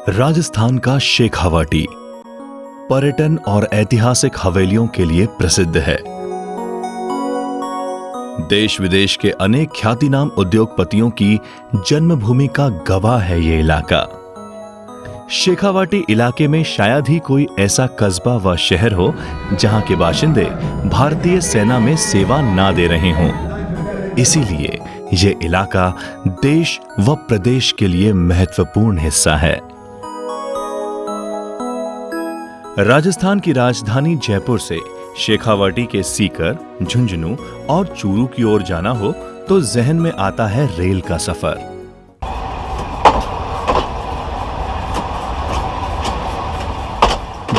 राजस्थान का शेखावाटी पर्यटन और ऐतिहासिक हवेलियों के लिए प्रसिद्ध है। देश विदेश के अनेक ख्यातिनाम उद्योगपतियों की जन्मभूमि का गवाह है ये इलाका। शेखावाटी इलाके में शायद ही कोई ऐसा कस्बा व शहर हो जहां के बाशिंदे भारतीय सेना में सेवा ना दे रहे हों। इसीलिए ये इलाका देश व प्रदेश के लिए महत्वपूर्ण हिस्सा है। राजस्थान की राजधानी जयपुर से शेखावाटी के सीकर, झुंझुनू और चूरू की ओर जाना हो तो जहन में आता है रेल का सफर।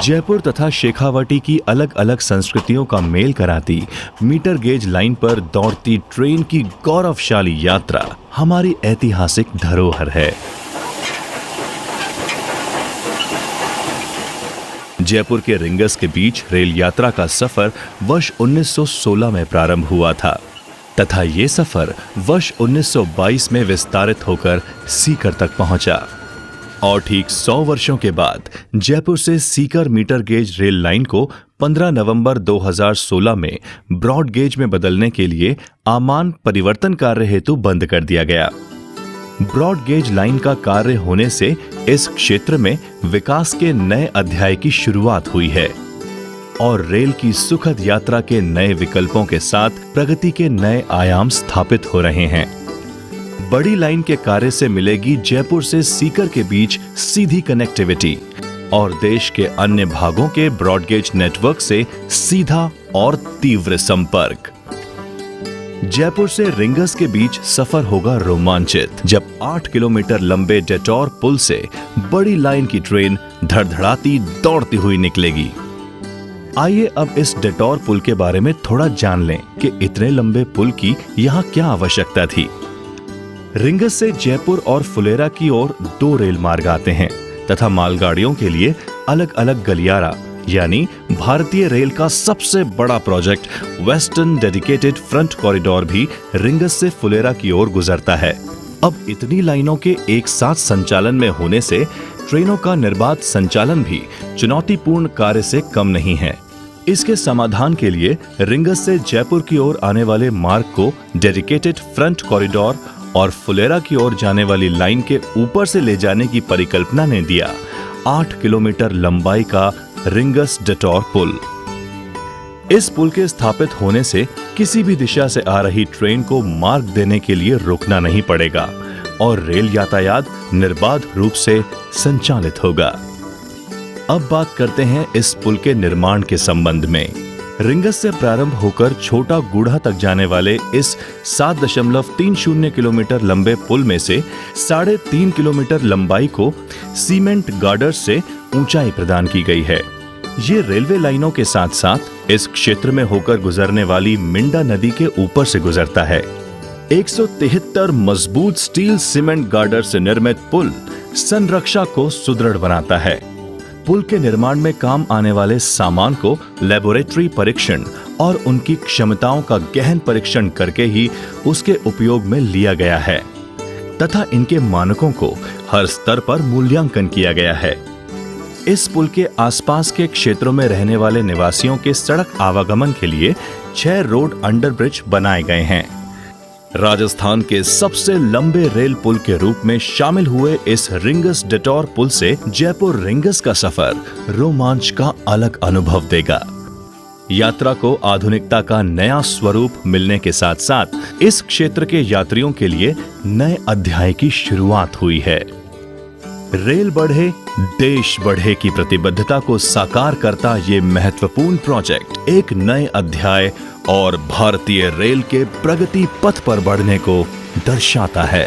जयपुर तथा शेखावाटी की अलग अलग संस्कृतियों का मेल कराती मीटर गेज लाइन पर दौड़ती ट्रेन की गौरवशाली यात्रा हमारी ऐतिहासिक धरोहर है। जयपुर के रिंगस के बीच रेल यात्रा का सफर वर्ष 1916 में प्रारंभ हुआ था तथा ये सफर वर्ष 1922 में विस्तारित होकर सीकर तक पहुंचा और ठीक 100 वर्षों के बाद जयपुर से Sikar metre gauge rail line को 15 नवंबर 2016 में ब्रॉड गेज में बदलने के लिए आमान परिवर्तन कार्य हेतु बंद कर दिया गया। ब्रॉड गेज लाइन का कार्य होने से इस क्षेत्र में विकास के नए अध्याय की शुरुआत हुई है और रेल की सुखद यात्रा के नए विकल्पों के साथ प्रगति के नए आयाम स्थापित हो रहे हैं। बड़ी लाइन के कार्य से मिलेगी जयपुर से सीकर के बीच सीधी कनेक्टिविटी और देश के अन्य भागों के ब्रॉड गेज नेटवर्क से सीधा और तीव्र संपर्क। जयपुर से रिंगस के बीच सफर होगा रोमांचित जब 8 किलोमीटर लंबे डेटोर पुल से बड़ी लाइन की ट्रेन धड़धड़ाती दौड़ती हुई निकलेगी। आइए अब इस डेटोर पुल के बारे में थोड़ा जान लें कि इतने लंबे पुल की यहाँ क्या आवश्यकता थी। रिंगस से जयपुर और फुलेरा की ओर 2 रेल मार्ग आते हैं तथा मालगाड़ियों के लिए अलग अलग गलियारा यानी भारतीय रेल का सबसे बड़ा project western dedicated front corridor भी रिंगस से फुलेरा की ओर गुजरता है। अब इतनी लाइनों के एक साथ संचालन में होने से ट्रेनों का निर्बाध संचालन भी चुनौतीपूर्ण कार्य से कम नहीं है। इसके समाधान के लिए रिंगस से जयपुर की ओर आने वाले मार्ग को डेडिकेटेड फ्रंट कॉरिडोर और फुलेरा की ओर जाने वाली लाइन के ऊपर से ले जाने की परिकल्पना ने दिया 8 किलोमीटर लंबाई का रिंगस डेटोर पुल। इस पुल के स्थापित होने से किसी भी दिशा से आ रही ट्रेन को मार्ग देने के लिए रुकना नहीं पड़ेगा और रेल यातायात निर्बाध रूप से संचालित होगा। अब बात करते हैं इस पुल के निर्माण के संबंध में। रिंगस से प्रारंभ होकर छोटा गूढ़ा तक जाने वाले इस 7.30 किलोमीटर लंबे पुल में से 3.5 किलोमीटर लंबाई को सीमेंट गार्डर से ऊंचाई प्रदान की गई है। ये रेलवे लाइनों के साथ साथ इस क्षेत्र में होकर गुजरने वाली मिंडा नदी के ऊपर से गुजरता है। 173 मजबूत स्टील सीमेंट गार्डर से निर्मित पुल संरक्षा को सुदृढ़ बनाता है। पुल के निर्माण में काम आने वाले सामान को लेबोरेटरी परीक्षण और उनकी क्षमताओं का गहन परीक्षण करके ही उसके उपयोग में लिया गया है तथा इनके मानकों को हर स्तर पर मूल्यांकन किया गया है। इस पुल के आसपास के क्षेत्रों में रहने वाले निवासियों के सड़क आवागमन के लिए 6 रोड अंडरब्रिज बनाए गए हैं। राजस्थान के सबसे लंबे रेल पुल के रूप में शामिल हुए इस रिंगस डेटोर पुल से जयपुर रिंगस का सफर रोमांच का अलग अनुभव देगा। यात्रा को आधुनिकता का नया स्वरूप मिलने के साथ साथ इस क्षेत्र के यात्रियों के लिए नए अध्याय की शुरुआत हुई है। रेल बढ़े देश बढ़े की प्रतिबद्धता को साकार करता ये महत्वपूर्ण प्रोजेक्ट एक नए अध्याय और भारतीय रेल के प्रगति पथ पर बढ़ने को दर्शाता है।